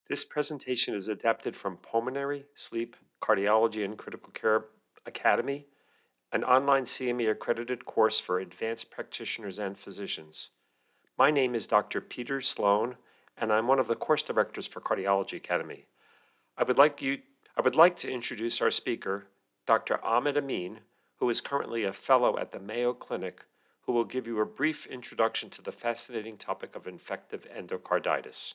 This presentation is adapted from Pulmonary, Sleep, Cardiology, and Critical Care Academy, an online CME-accredited course for advanced practitioners and physicians. My name is Dr. Peter Sloan, and I'm one of the course directors for Cardiology Academy. I would like to introduce our speaker, Dr. Ahmed Amin, who is currently a fellow at the Mayo Clinic, who will give you a brief introduction to the fascinating topic of infective endocarditis.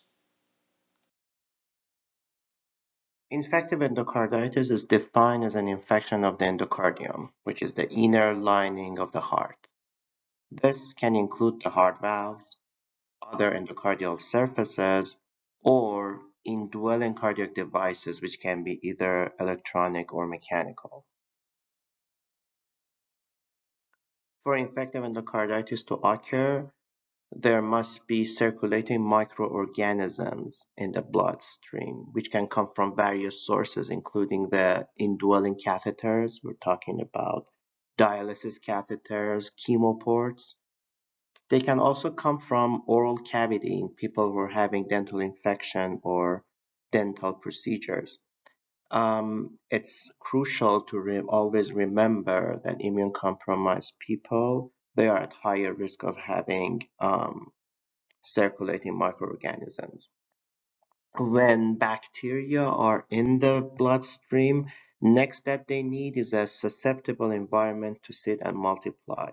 Infective endocarditis is defined as an infection of the endocardium, which is the inner lining of the heart. This can include the heart valves, other endocardial surfaces, or indwelling cardiac devices, which can be either electronic or mechanical. For infective endocarditis to occur, there must be circulating microorganisms in the bloodstream, which can come from various sources, including the indwelling catheters. We're talking about dialysis catheters, chemoports. They can also come from oral cavity in people who are having dental infection or dental procedures. It's crucial to always remember that immune-compromised people, they are at higher risk of having circulating microorganisms. When bacteria are in the bloodstream, next that they need is a susceptible environment to sit and multiply,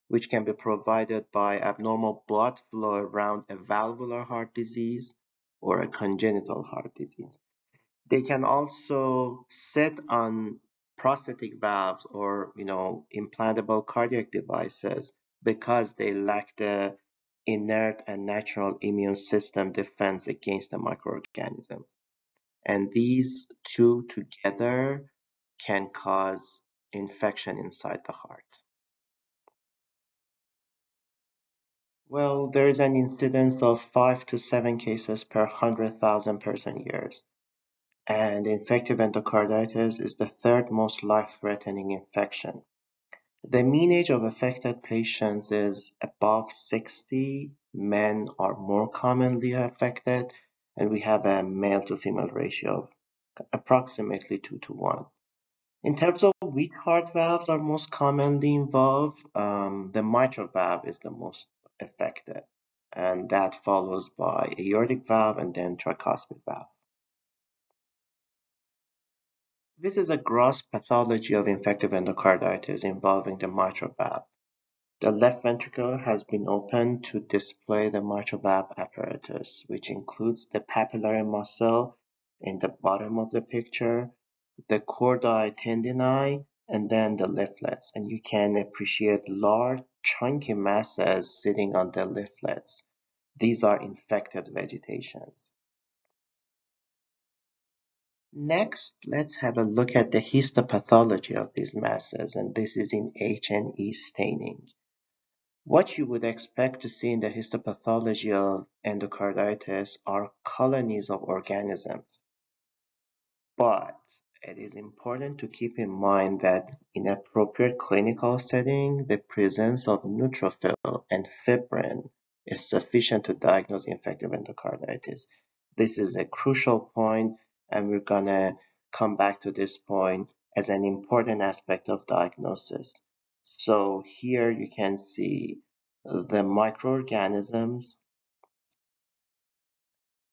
which can be provided by abnormal blood flow around a valvular heart disease or a congenital heart disease. They can also sit on prosthetic valves or implantable cardiac devices because they lack the inert and natural immune system defense against the microorganisms. And these two together can cause infection inside the heart. Well, there is an incidence of 5 to 7 cases per 100,000 person years. And infective endocarditis is the third most life-threatening infection. The mean age of affected patients is above 60. Men are more commonly affected, and we have a male to female ratio of approximately 2 to 1. In terms of which heart valves are most commonly involved, the mitral valve is the most affected, and that follows by aortic valve and then tricuspid valve. This is a gross pathology of infective endocarditis involving the mitral valve. The left ventricle has been opened to display the mitral valve apparatus, which includes the papillary muscle in the bottom of the picture, the chordae tendineae, and then the leaflets. And you can appreciate large, chunky masses sitting on the leaflets. These are infected vegetations. Next, let's have a look at the histopathology of these masses, and this is in H&E staining. What you would expect to see in the histopathology of endocarditis are colonies of organisms. But it is important to keep in mind that in appropriate clinical setting, the presence of neutrophil and fibrin is sufficient to diagnose infective endocarditis. This is a crucial point, and we're gonna come back to this point as an important aspect of diagnosis. So here you can see the microorganisms,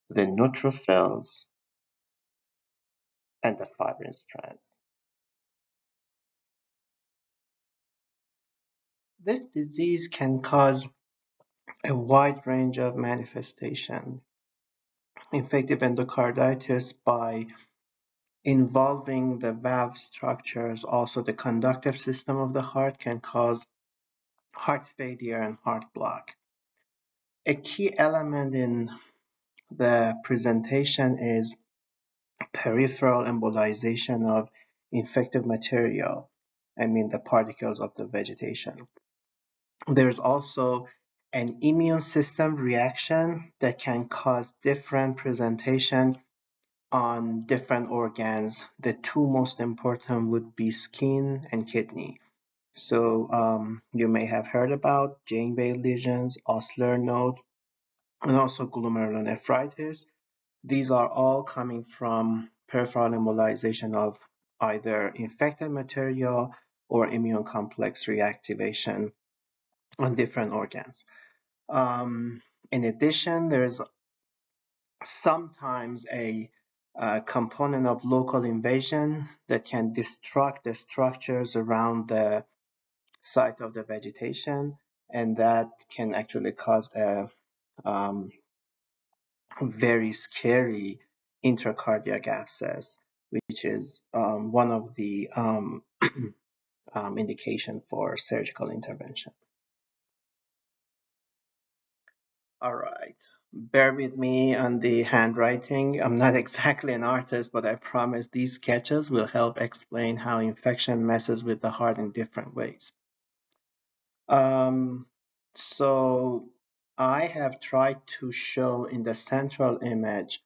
the neutrophils, and the fibrin strands. This disease can cause a wide range of manifestations. Infective endocarditis by involving the valve structures, also the conductive system of the heart, can cause heart failure and heart block. A key element in the presentation is peripheral embolization of infective material, I mean the particles of the vegetation. There's also an immune system reaction that can cause different presentation on different organs. The two most important would be skin and kidney. So you may have heard about Janeway lesions, Osler node, and also glomerulonephritis. These are all coming from peripheral embolization of either infected material or immune complex reactivation on different organs. In addition, there's sometimes a component of local invasion that can destruct the structures around the site of the vegetation, and that can actually cause a very scary intracardiac abscess, which is one of the indication for surgical intervention. All right. Bear with me on the handwriting. I'm not exactly an artist, but I promise these sketches will help explain how infection messes with the heart in different ways. So I have tried to show in the central image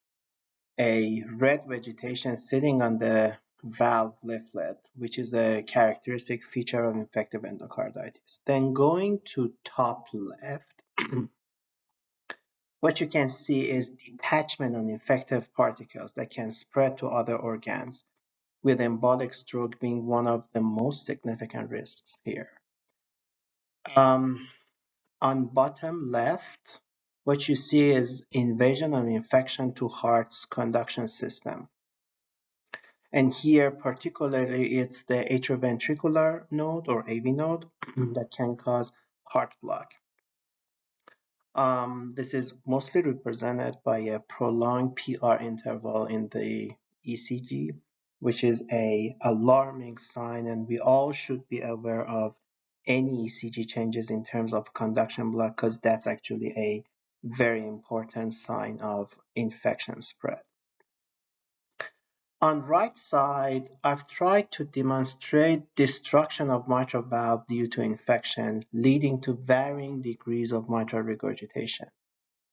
a red vegetation sitting on the valve leaflet, which is a characteristic feature of infective endocarditis. Then going to top left, what you can see is detachment on infective particles that can spread to other organs, with embolic stroke being one of the most significant risks here. On bottom left, what you see is invasion of infection to heart's conduction system. And here, particularly, it's the atrioventricular node or AV node that can cause heart block. This is mostly represented by a prolonged PR interval in the ECG, which is an alarming sign, and we all should be aware of any ECG changes in terms of conduction block, because that's actually a very important sign of infection spread. On right side, I've tried to demonstrate destruction of mitral valve due to infection, leading to varying degrees of mitral regurgitation.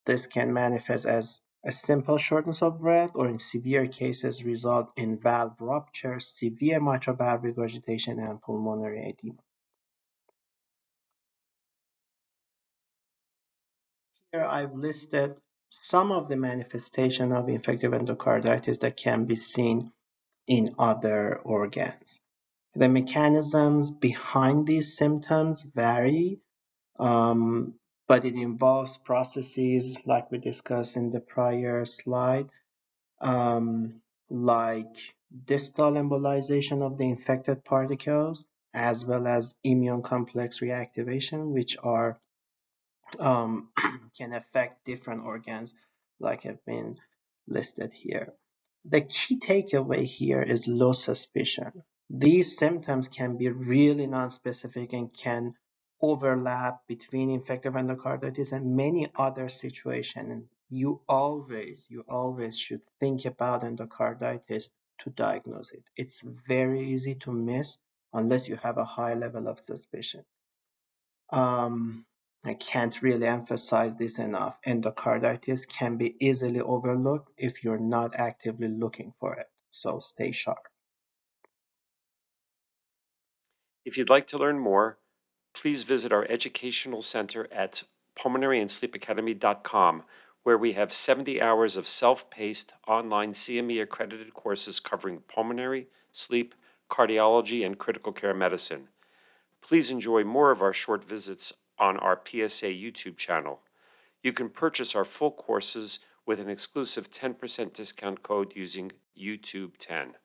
This can manifest as a simple shortness of breath, or in severe cases result in valve rupture, severe mitral valve regurgitation, and pulmonary edema. Here I've listed some of the manifestations of infective endocarditis that can be seen in other organs. The mechanisms behind these symptoms vary, but it involves processes like we discussed in the prior slide, like distal embolization of the infected particles, as well as immune complex reactivation, which are can affect different organs, like have been listed here. The key takeaway here is low suspicion. These symptoms can be really nonspecific and can overlap between infective endocarditis and many other situations. And you always should think about endocarditis to diagnose it. It's very easy to miss unless you have a high level of suspicion. I can't really emphasize this enough. Endocarditis can be easily overlooked if you're not actively looking for it. So stay sharp. If you'd like to learn more, please visit our educational center at pulmonaryandsleepacademy.com, where we have 70 hours of self-paced online CME-accredited courses covering pulmonary, sleep, cardiology, and critical care medicine. Please enjoy more of our short visits on our PSA YouTube channel. You can purchase our full courses with an exclusive 10% discount code using YouTube10.